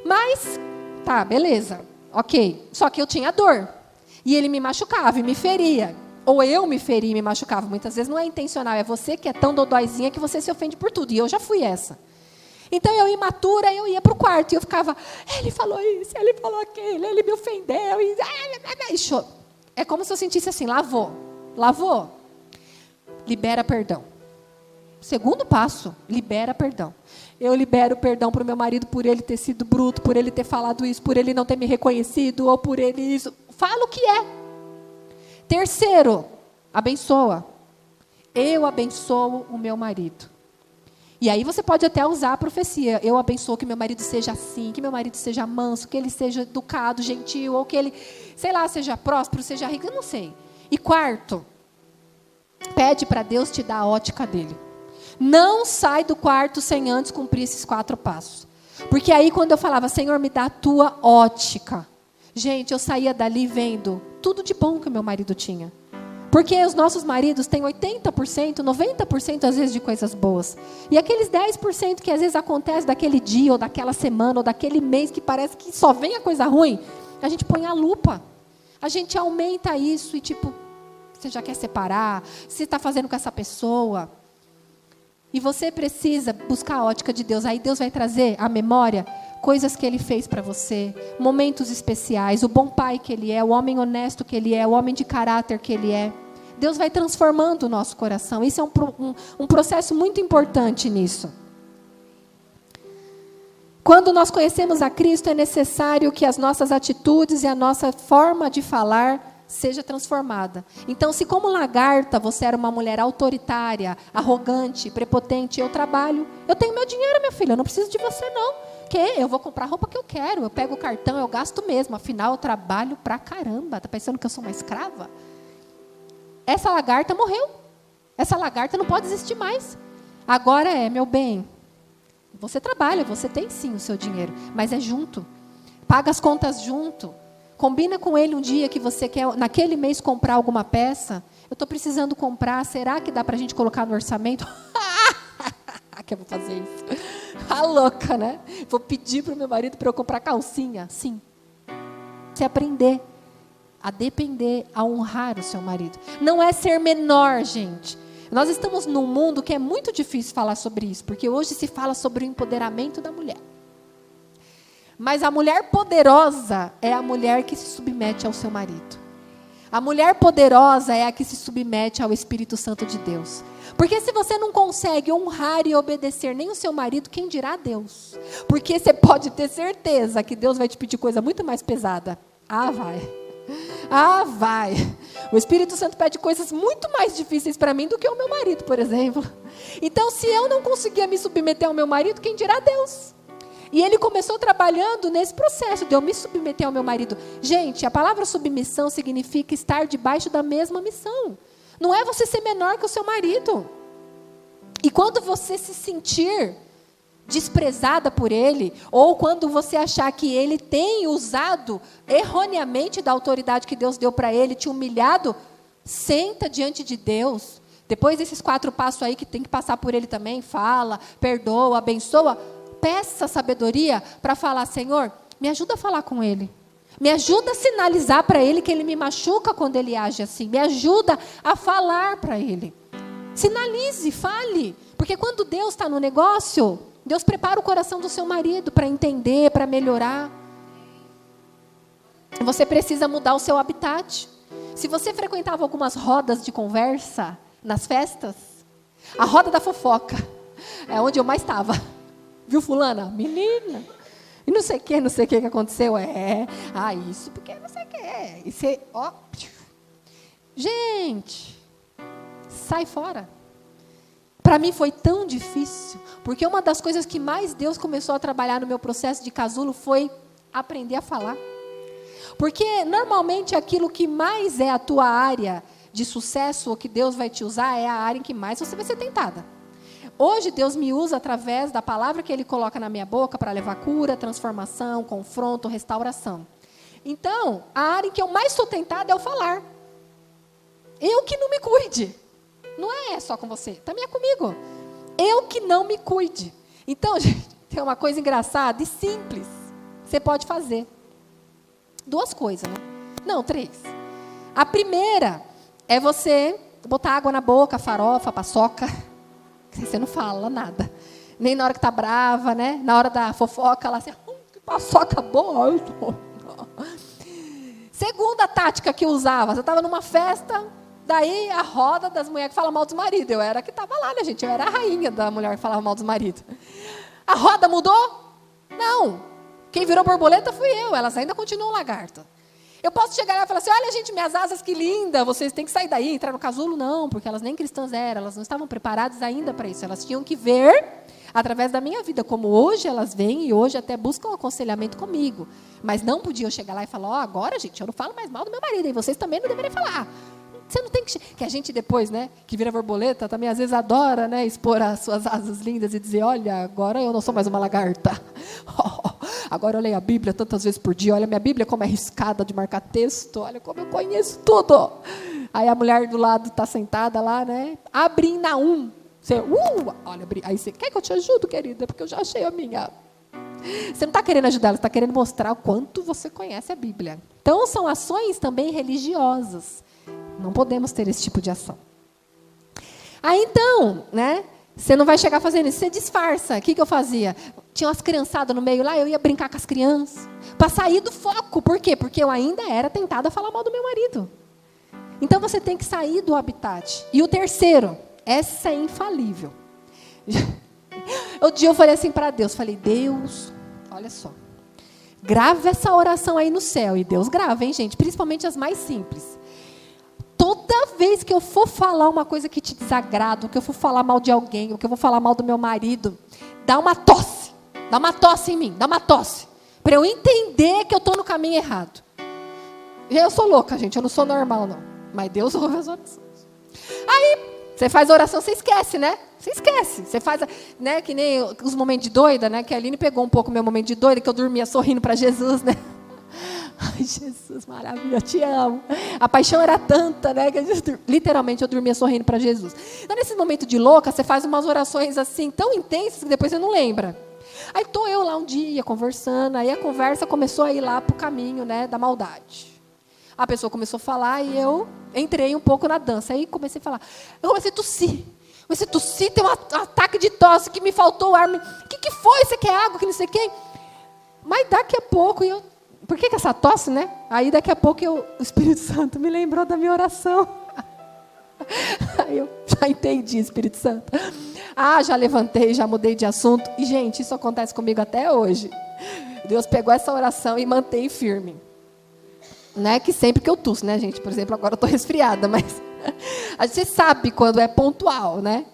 Mas, tá, beleza, ok, só que eu tinha dor, e ele me machucava e me feria, ou eu me feria e me machucava, muitas vezes não é intencional, é você que é tão dodóizinha que você se ofende por tudo, e eu já fui essa. Então, eu imatura, eu ia para o quarto, e eu ficava, ele falou isso, ele falou aquilo, ele me ofendeu, e é como se eu sentisse assim, lavou, libera perdão. Segundo passo, libera perdão. Eu libero perdão para o meu marido por ele ter sido bruto, por ele ter falado isso, por ele não ter me reconhecido, ou por ele isso. Fala o que é. Terceiro, abençoa. Eu abençoo o meu marido. E aí você pode até usar a profecia. Eu abençoo que meu marido seja assim, que meu marido seja manso, que ele seja educado, gentil, ou que ele, sei lá, seja próspero, seja rico, eu não sei. E quarto, pede para Deus te dar a ótica dele. Não sai do quarto sem antes cumprir esses 4 passos. Porque aí quando eu falava, Senhor, me dá a tua ótica. Gente, eu saía dali vendo tudo de bom que o meu marido tinha. Porque os nossos maridos têm 80%, 90% às vezes de coisas boas. E aqueles 10% que às vezes acontece daquele dia, ou daquela semana, ou daquele mês, que parece que só vem a coisa ruim, a gente põe a lupa. A gente aumenta isso e tipo, você já quer separar, você está fazendo com essa pessoa. E você precisa buscar a ótica de Deus. Aí Deus vai trazer à memória coisas que Ele fez para você, momentos especiais, o bom pai que Ele é, o homem honesto que Ele é, o homem de caráter que Ele é. Deus vai transformando o nosso coração. Isso é um processo muito importante nisso. Quando nós conhecemos a Cristo, é necessário que as nossas atitudes e a nossa forma de falar seja transformada. Então, se como lagarta você era uma mulher autoritária, arrogante, prepotente, eu trabalho, eu tenho meu dinheiro, meu filho, eu não preciso de você não. Eu vou comprar a roupa que eu quero, eu pego o cartão, eu gasto mesmo, afinal eu trabalho pra caramba. Está pensando que eu sou uma escrava? Essa lagarta morreu. Essa lagarta não pode existir mais. Agora meu bem, você trabalha, você tem sim o seu dinheiro, mas é junto. Paga as contas junto. Combina com ele um dia que você quer, naquele mês, comprar alguma peça. Eu estou precisando comprar, será que dá para a gente colocar no orçamento? Que eu vou fazer isso. A louca, né? Vou pedir para o meu marido para eu comprar calcinha. Sim. Você aprender a depender, a honrar o seu marido. Não é ser menor, gente. Nós estamos num mundo que é muito difícil falar sobre isso, porque hoje se fala sobre o empoderamento da mulher. Mas a mulher poderosa é a mulher que se submete ao seu marido. A mulher poderosa é a que se submete ao Espírito Santo de Deus. Porque se você não consegue honrar e obedecer nem o seu marido, quem dirá Deus? Porque você pode ter certeza que Deus vai te pedir coisa muito mais pesada. Vai. O Espírito Santo pede coisas muito mais difíceis para mim do que o meu marido, por exemplo. Então, se eu não conseguia me submeter ao meu marido, quem dirá Deus? E ele começou trabalhando nesse processo de eu me submeter ao meu marido. Gente, a palavra submissão significa estar debaixo da mesma missão. Não é você ser menor que o seu marido. E quando você se sentir desprezada por ele, ou quando você achar que ele tem usado erroneamente da autoridade que Deus deu para ele, te humilhado, senta diante de Deus. Depois desses 4 passos aí que tem que passar por ele também, fala, perdoa, abençoa, peça sabedoria para falar, Senhor, me ajuda a falar com ele. Me ajuda a sinalizar para ele que ele me machuca quando ele age assim. Me ajuda a falar para ele. Sinalize, fale. Porque quando Deus está no negócio, Deus prepara o coração do seu marido para entender, para melhorar. Você precisa mudar o seu habitat. Se você frequentava algumas rodas de conversa nas festas, a roda da fofoca é onde eu mais estava. Viu, fulana? Menina. E não sei o que aconteceu. Isso porque não sei o que. E você, Gente, sai fora. Para mim foi tão difícil, porque uma das coisas que mais Deus começou a trabalhar no meu processo de casulo foi aprender a falar. Porque normalmente aquilo que mais é a tua área de sucesso, ou que Deus vai te usar, é a área em que mais você vai ser tentada. Hoje Deus me usa através da palavra que Ele coloca na minha boca para levar cura, transformação, confronto, restauração. Então, a área em que eu mais sou tentada é o falar. Eu que não me cuide. Não é só com você, também é comigo. Eu que não me cuide. Então, gente, tem uma coisa engraçada e simples que você pode fazer. 2 coisas, né? Não, 3. A primeira é você botar água na boca, farofa, paçoca. Você não fala nada. Nem na hora que tá brava, né? Na hora da fofoca, lá assim, que paçoca boa. Segunda tática que eu usava, você estava numa festa, daí a roda das mulheres que falam mal dos maridos. Eu era a que estava lá, né, gente? Eu era a rainha da mulher que falava mal dos maridos. A roda mudou? Não. Quem virou borboleta fui eu. Elas ainda continuam lagarta. Eu posso chegar lá e falar assim, olha, gente, minhas asas, que linda, vocês têm que sair daí, entrar no casulo. Não, porque elas nem cristãs eram, elas não estavam preparadas ainda para isso. Elas tinham que ver através da minha vida, como hoje elas vêm e hoje até buscam aconselhamento comigo. Mas não podiam chegar lá e falar, agora, gente, eu não falo mais mal do meu marido, e vocês também não deveriam falar. Você não tem que... Que a gente depois, né, que vira borboleta, também às vezes adora, né, expor as suas asas lindas e dizer, olha, agora eu não sou mais uma lagarta. Agora eu leio a Bíblia tantas vezes por dia, olha minha Bíblia como é riscada de marcar texto, olha como eu conheço tudo. Aí a mulher do lado está sentada lá, né, abre em Naum. Você, olha, aí você, quer que eu te ajude, querida? Porque eu já achei a minha. Você não está querendo ajudar ela, você está querendo mostrar o quanto você conhece a Bíblia. Então, são ações também religiosas. Não podemos ter esse tipo de ação. Aí, então, né, você não vai chegar fazendo isso, você disfarça. O que eu fazia? Tinha umas criançadas no meio lá, eu ia brincar com as crianças, para sair do foco. Por quê? Porque eu ainda era tentada a falar mal do meu marido. Então, você tem que sair do habitat. E o terceiro, essa é infalível. Um dia eu falei assim para Deus, falei, Deus, olha só, grava essa oração aí no céu. E Deus grava, hein, gente? Principalmente as mais simples. Toda vez que eu for falar uma coisa que te desagrada, ou que eu for falar mal de alguém, ou que eu vou falar mal do meu marido, dá uma tosse em mim, dá uma tosse, para eu entender que eu estou no caminho errado. Eu sou louca, gente, eu não sou normal, não. Mas Deus ouve as orações. Aí, você faz a oração, você esquece, né? Você esquece. Você faz, né, que nem os momentos de doida, né? Que a Aline pegou um pouco o meu momento de doida, que eu dormia sorrindo para Jesus, né? Ai, Jesus, maravilha, eu te amo. A paixão era tanta, né? Que literalmente eu dormia sorrindo para Jesus. Então, nesse momento de louca, você faz umas orações assim, tão intensas, que depois você não lembra. Aí estou eu lá um dia, conversando, aí a conversa começou a ir lá para o caminho, né, da maldade. A pessoa começou a falar e eu entrei um pouco na dança. Aí comecei a falar, eu comecei a tossir, tem um ataque de tosse, que me faltou o ar. O que foi? Você quer água? Que não sei quem? Mas daqui a pouco, por que essa tosse, né? Aí daqui a pouco o Espírito Santo me lembrou da minha oração. Aí eu já entendi, Espírito Santo. Já levantei, já mudei de assunto. E, gente, isso acontece comigo até hoje. Deus pegou essa oração e mantém firme. Não é que sempre que eu tuço, né, gente? Por exemplo, agora eu estou resfriada, mas a gente sabe quando é pontual, né?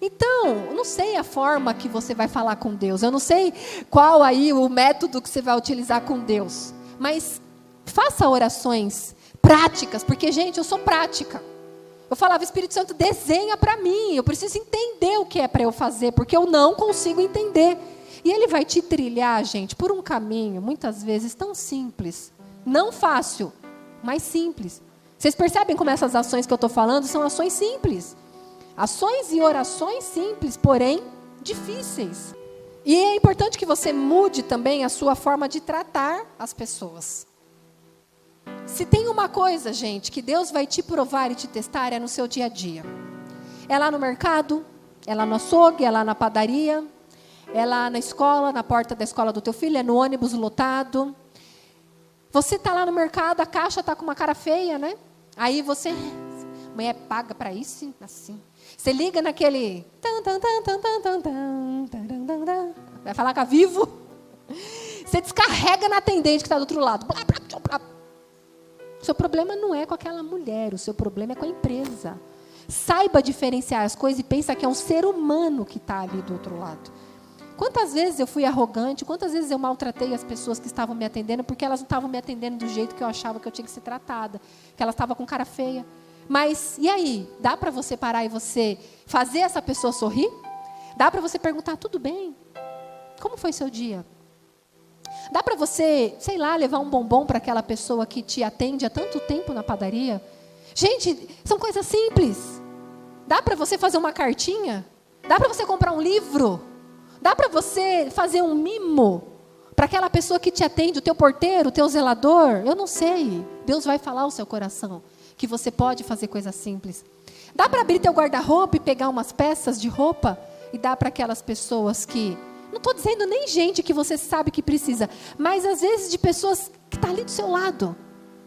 Então, eu não sei a forma que você vai falar com Deus. Eu não sei qual aí o método que você vai utilizar com Deus. Mas faça orações práticas, porque, gente, eu sou prática. Eu falava, Espírito Santo, desenha para mim. Eu preciso entender o que é para eu fazer, porque eu não consigo entender. E Ele vai te trilhar, gente, por um caminho, muitas vezes, tão simples. Não fácil, mas simples. Vocês percebem como essas ações que eu estou falando são ações simples. Ações e orações simples, porém difíceis. E é importante que você mude também a sua forma de tratar as pessoas. Se tem uma coisa, gente, que Deus vai te provar e te testar, é no seu dia a dia. É lá no mercado, é lá no açougue, é lá na padaria, é lá na escola, na porta da escola do teu filho, é no ônibus lotado. Você está lá no mercado, a caixa está com uma cara feia, né? Aí você, mulher paga para isso, assim. Você liga naquele... Vai falar com a Vivo. Você descarrega na atendente que está do outro lado. O seu problema não é com aquela mulher, o seu problema é com a empresa. Saiba diferenciar as coisas e pensa que é um ser humano que está ali do outro lado. Quantas vezes eu fui arrogante, quantas vezes eu maltratei as pessoas que estavam me atendendo, porque elas não estavam me atendendo do jeito que eu achava que eu tinha que ser tratada, que elas estavam com cara feia. Mas, e aí? Dá para você parar e você fazer essa pessoa sorrir? Dá para você perguntar, tudo bem? Como foi seu dia? Dá para você, sei lá, levar um bombom para aquela pessoa que te atende há tanto tempo na padaria? Gente, são coisas simples. Dá para você fazer uma cartinha? Dá para você comprar um livro? Dá para você fazer um mimo para aquela pessoa que te atende, o teu porteiro, o teu zelador? Eu não sei. Deus vai falar ao seu coração que você pode fazer coisas simples. Dá para abrir teu guarda-roupa e pegar umas peças de roupa e dar para aquelas pessoas que... Não estou dizendo nem gente que você sabe que precisa, mas às vezes de pessoas que estão ali do seu lado.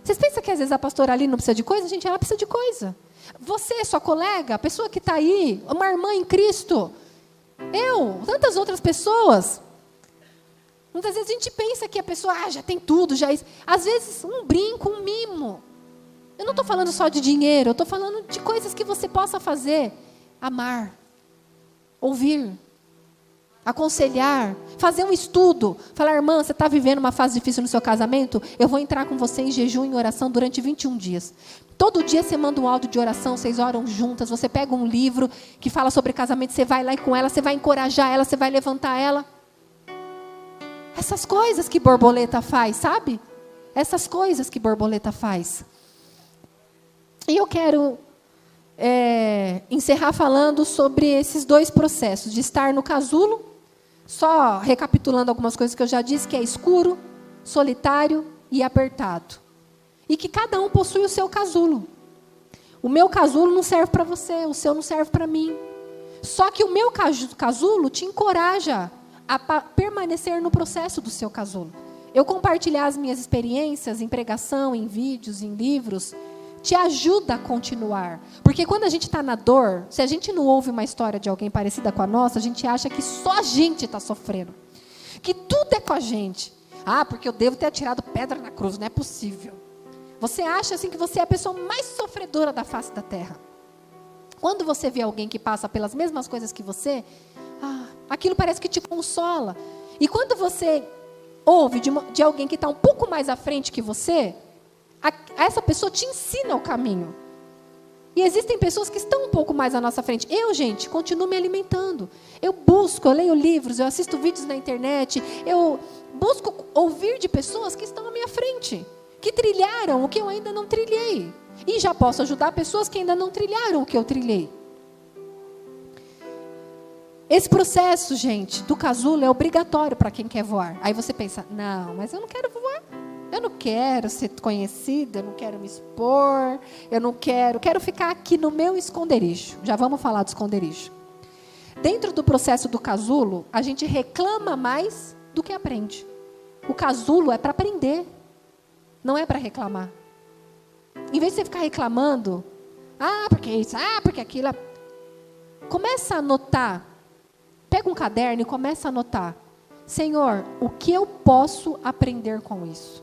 Vocês pensam que às vezes a pastora ali não precisa de coisa? Gente, ela precisa de coisa. Você, sua colega, a pessoa que está aí, uma irmã em Cristo, eu, tantas outras pessoas. Muitas vezes a gente pensa que a pessoa já tem tudo, já isso. Às vezes um brinco, um mimo. Eu não estou falando só de dinheiro, eu estou falando de coisas que você possa fazer. Amar, ouvir, aconselhar, fazer um estudo. Falar, irmã, você está vivendo uma fase difícil no seu casamento? Eu vou entrar com você em jejum e oração durante 21 dias. Todo dia você manda um áudio de oração, vocês oram juntas, você pega um livro que fala sobre casamento, você vai lá com ela, você vai encorajar ela, você vai levantar ela. Essas coisas que borboleta faz, sabe? Essas coisas que borboleta faz. E eu quero encerrar falando sobre esses dois processos, de estar no casulo, só recapitulando algumas coisas que eu já disse, que é escuro, solitário e apertado. E que cada um possui o seu casulo. O meu casulo não serve para você, o seu não serve para mim. Só que o meu casulo te encoraja a permanecer no processo do seu casulo. Eu compartilhar as minhas experiências em pregação, em vídeos, em livros, te ajuda a continuar. Porque quando a gente está na dor, se a gente não ouve uma história de alguém parecida com a nossa, a gente acha que só a gente está sofrendo. Que tudo é com a gente. Porque eu devo ter atirado pedra na cruz, não é possível. Você acha assim que você é a pessoa mais sofredora da face da terra. Quando você vê alguém que passa pelas mesmas coisas que você, aquilo parece que te consola. E quando você ouve de alguém que está um pouco mais à frente que você, essa pessoa te ensina o caminho. E existem pessoas que estão um pouco mais à nossa frente. Eu, gente, continuo me alimentando. Eu leio livros, eu assisto vídeos na internet, eu busco ouvir de pessoas que estão à minha frente, que trilharam o que eu ainda não trilhei. E já posso ajudar pessoas que ainda não trilharam o que eu trilhei. Esse processo, gente, do casulo é obrigatório para quem quer voar. Aí você pensa, não, mas eu não quero voar. Eu não quero ser conhecida, eu não quero me expor, quero ficar aqui no meu esconderijo. Já vamos falar do esconderijo. Dentro do processo do casulo, a gente reclama mais do que aprende. O casulo é para aprender. Não é para reclamar. Em vez de você ficar reclamando, porque isso, porque aquilo. Começa a anotar. Pega um caderno e começa a anotar. Senhor, o que eu posso aprender com isso?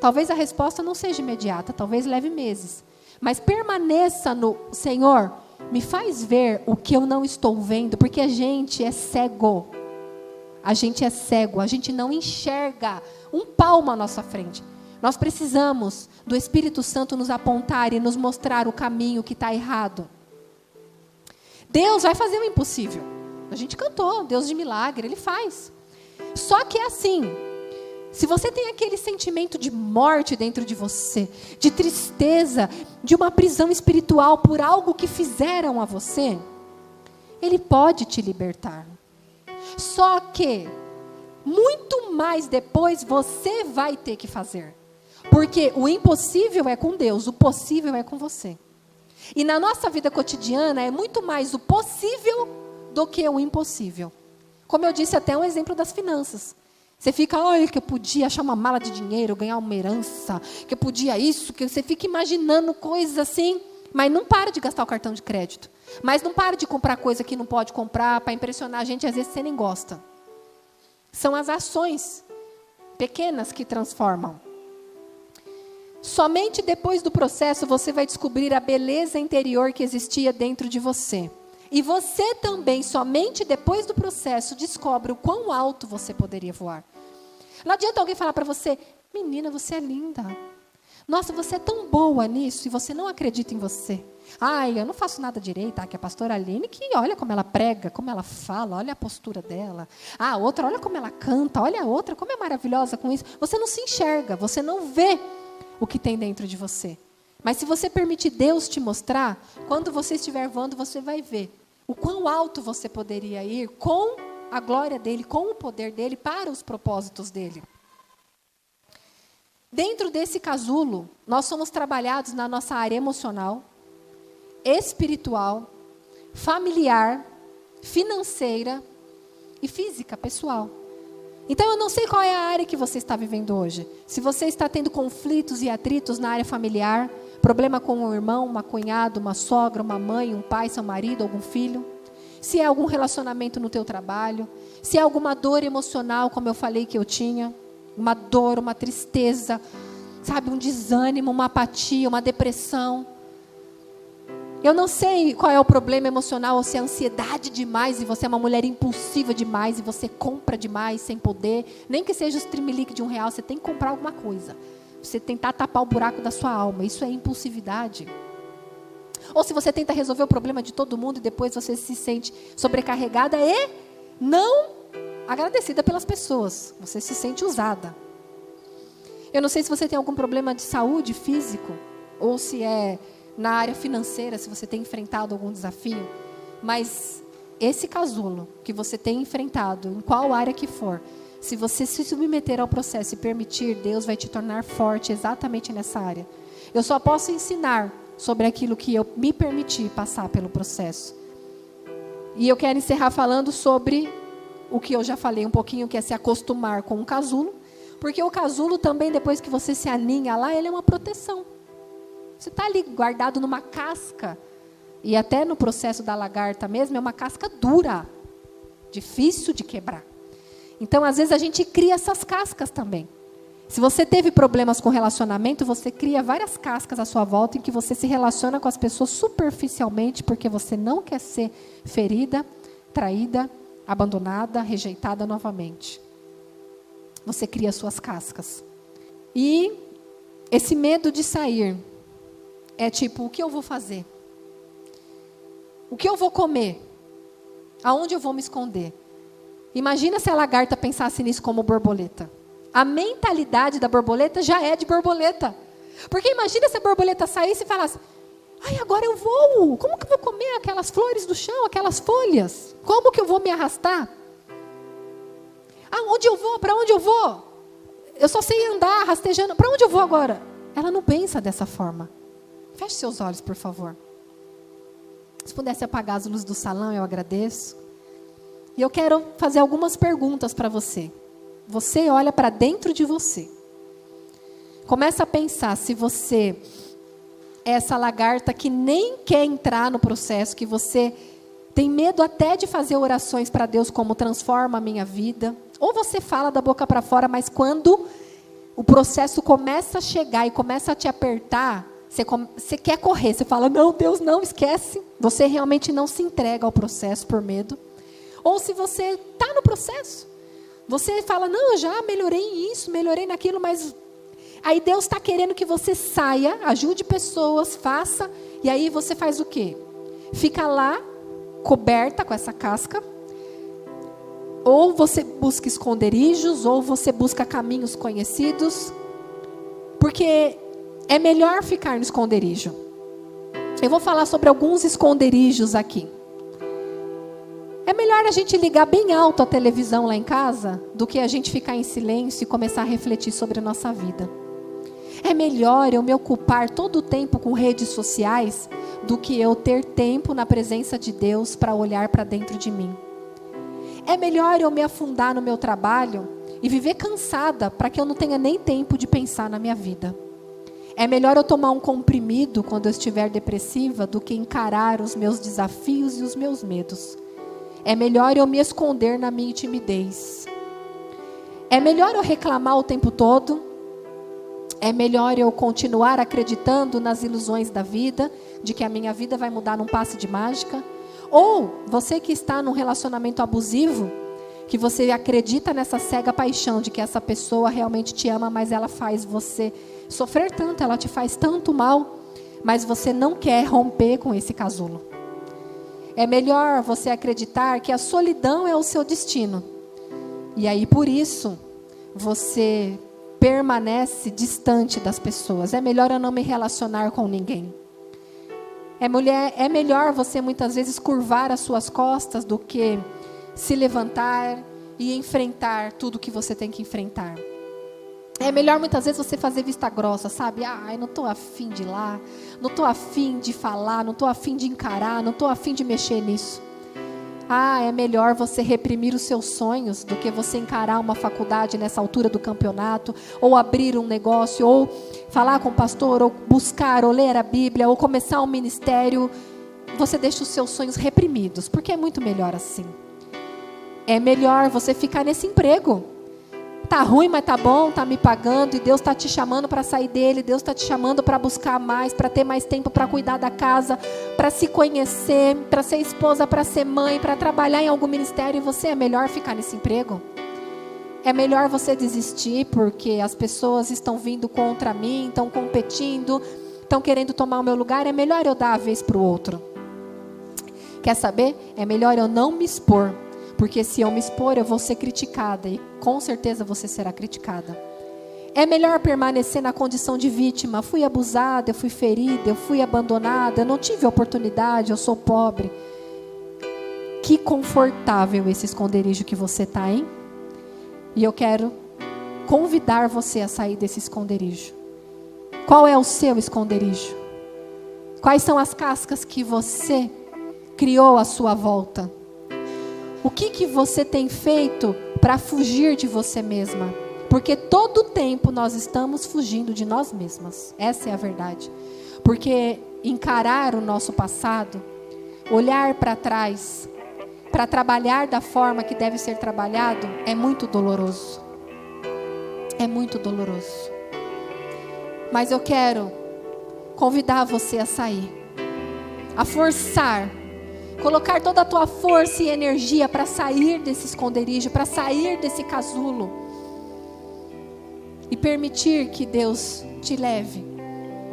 Talvez a resposta não seja imediata, talvez leve meses. Mas permaneça no Senhor, me faz ver o que eu não estou vendo, porque a gente é cego. A gente é cego, a gente não enxerga um palmo à nossa frente. Nós precisamos do Espírito Santo nos apontar e nos mostrar o caminho que está errado. Deus vai fazer o impossível. A gente cantou, Deus de milagre, Ele faz. Só que é assim, se você tem aquele sentimento de morte dentro de você, de tristeza, de uma prisão espiritual por algo que fizeram a você, Ele pode te libertar. Só que, muito mais depois, você vai ter que fazer. Porque o impossível é com Deus, o possível é com você. E na nossa vida cotidiana é muito mais o possível do que o impossível. Como eu disse, até um exemplo das finanças. Você fica, olha, que eu podia achar uma mala de dinheiro, ganhar uma herança, que eu podia isso, que você fica imaginando coisas assim, mas não para de gastar o cartão de crédito. Mas não para de comprar coisa que não pode comprar para impressionar a gente, às vezes você nem gosta. São as ações pequenas que transformam. Somente depois do processo você vai descobrir a beleza interior que existia dentro de você. E você também, somente depois do processo, descobre o quão alto você poderia voar. Não adianta alguém falar para você, menina, você é linda. Nossa, você é tão boa nisso e você não acredita em você. Eu não faço nada direito. Que a pastora Aline, que olha como ela prega, como ela fala, olha a postura dela. A outra, olha como ela canta, olha a outra, como é maravilhosa com isso. Você não se enxerga, você não vê o que tem dentro de você. Mas se você permitir Deus te mostrar, quando você estiver voando, você vai ver o quão alto você poderia ir com a glória dele, com o poder dele, para os propósitos dele. Dentro desse casulo, nós somos trabalhados na nossa área emocional, espiritual, familiar, financeira e física, pessoal. Então, eu não sei qual é a área que você está vivendo hoje. Se você está tendo conflitos e atritos na área familiar, problema com um irmão, uma cunhada, uma sogra, uma mãe, um pai, seu marido, algum filho. Se é algum relacionamento no teu trabalho. Se é alguma dor emocional, como eu falei que eu tinha. Uma dor, uma tristeza, sabe, um desânimo, uma apatia, uma depressão. Eu não sei qual é o problema emocional, ou se é ansiedade demais, e você é uma mulher impulsiva demais, e você compra demais sem poder. Nem que seja o streamlink de R$1, você tem que comprar alguma coisa. Você tentar tapar o buraco da sua alma, isso é impulsividade. Ou se você tenta resolver o problema de todo mundo, e depois você se sente sobrecarregada e não agradecida pelas pessoas. Você se sente usada. Eu não sei se você tem algum problema de saúde físico, ou se é na área financeira, se você tem enfrentado algum desafio, mas esse casulo que você tem enfrentado, em qual área que for, se você se submeter ao processo e permitir, Deus vai te tornar forte exatamente nessa área. Eu só posso ensinar sobre aquilo que eu me permiti passar pelo processo. E eu quero encerrar falando sobre o que eu já falei um pouquinho, que é se acostumar com o casulo, porque o casulo também, depois que você se aninha lá, ele é uma proteção. Você está ali guardado numa casca, e até no processo da lagarta mesmo, é uma casca dura, difícil de quebrar. Então, às vezes, a gente cria essas cascas também. Se você teve problemas com relacionamento, você cria várias cascas à sua volta, em que você se relaciona com as pessoas superficialmente, porque você não quer ser ferida, traída, abandonada, rejeitada novamente. Você cria suas cascas. E esse medo de sair é tipo, o que eu vou fazer? O que eu vou comer? Aonde eu vou me esconder? Imagina se a lagarta pensasse nisso como borboleta. A mentalidade da borboleta já é de borboleta. Porque imagina se a borboleta saísse e falasse, agora eu voo. Como que eu vou comer aquelas flores do chão, aquelas folhas? Como que eu vou me arrastar? Onde eu vou? Para onde eu vou? Eu só sei andar rastejando. Para onde eu vou agora? Ela não pensa dessa forma. Feche seus olhos, por favor. Se pudesse apagar as luzes do salão, eu agradeço. E eu quero fazer algumas perguntas para você. Você olha para dentro de você. Começa a pensar se você é essa lagarta que nem quer entrar no processo, que você tem medo até de fazer orações para Deus como transforma a minha vida. Ou você fala da boca para fora, mas quando o processo começa a chegar e começa a te apertar, você quer correr, você fala, não, Deus, não, esquece. Você realmente não se entrega ao processo por medo. Ou se você está no processo, você fala, não, eu já melhorei isso, melhorei naquilo, mas aí Deus está querendo que você saia, ajude pessoas, faça, e aí você faz o quê? Fica lá, coberta com essa casca, ou você busca esconderijos, ou você busca caminhos conhecidos, porque é melhor ficar no esconderijo. Eu vou falar sobre alguns esconderijos aqui. É melhor a gente ligar bem alto a televisão lá em casa, do que a gente ficar em silêncio e começar a refletir sobre a nossa vida. É melhor eu me ocupar todo o tempo com redes sociais, do que eu ter tempo na presença de Deus para olhar para dentro de mim. É melhor eu me afundar no meu trabalho e viver cansada para que eu não tenha nem tempo de pensar na minha vida. É melhor eu tomar um comprimido quando eu estiver depressiva do que encarar os meus desafios e os meus medos. É melhor eu me esconder na minha timidez. É melhor eu reclamar o tempo todo. É melhor eu continuar acreditando nas ilusões da vida, de que a minha vida vai mudar num passe de mágica. Ou você que está num relacionamento abusivo, que você acredita nessa cega paixão de que essa pessoa realmente te ama, mas ela faz você sofrer tanto, ela te faz tanto mal, mas você não quer romper com esse casulo. É melhor você acreditar que a solidão é o seu destino. E aí, por isso, você permanece distante das pessoas. É melhor eu não me relacionar com ninguém. É melhor você muitas vezes curvar as suas costas do que se levantar e enfrentar tudo que você tem que enfrentar. É melhor muitas vezes você fazer vista grossa, sabe? Eu não estou afim de ir lá, não estou afim de falar, não estou afim de encarar, não estou afim de mexer nisso. É melhor você reprimir os seus sonhos do que você encarar uma faculdade nessa altura do campeonato, ou abrir um negócio, ou falar com o pastor, ou buscar, ou ler a Bíblia, ou começar um ministério. Você deixa os seus sonhos reprimidos, porque é muito melhor assim. É melhor você ficar nesse emprego. Tá ruim, mas tá bom, tá me pagando, e Deus está te chamando para sair dele, Deus está te chamando para buscar mais, para ter mais tempo para cuidar da casa, para se conhecer, para ser esposa, para ser mãe, para trabalhar em algum ministério, e você é melhor ficar nesse emprego? É melhor você desistir, porque as pessoas estão vindo contra mim, estão competindo, estão querendo tomar o meu lugar, é melhor eu dar a vez para o outro. Quer saber? É melhor eu não me expor. Porque se eu me expor, eu vou ser criticada. E com certeza você será criticada. É melhor permanecer na condição de vítima. Fui abusada, eu fui ferida, eu fui abandonada, eu não tive oportunidade, eu sou pobre. Que confortável esse esconderijo que você está, hein? E eu quero convidar você a sair desse esconderijo. Qual é o seu esconderijo? Quais são as cascas que você criou à sua volta? O que você tem feito para fugir de você mesma? Porque todo tempo nós estamos fugindo de nós mesmas. Essa é a verdade. Porque encarar o nosso passado, olhar para trás, para trabalhar da forma que deve ser trabalhado, é muito doloroso. É muito doloroso. Mas eu quero convidar você a sair, a forçar, colocar toda a tua força e energia para sair desse esconderijo, para sair desse casulo. E permitir que Deus te leve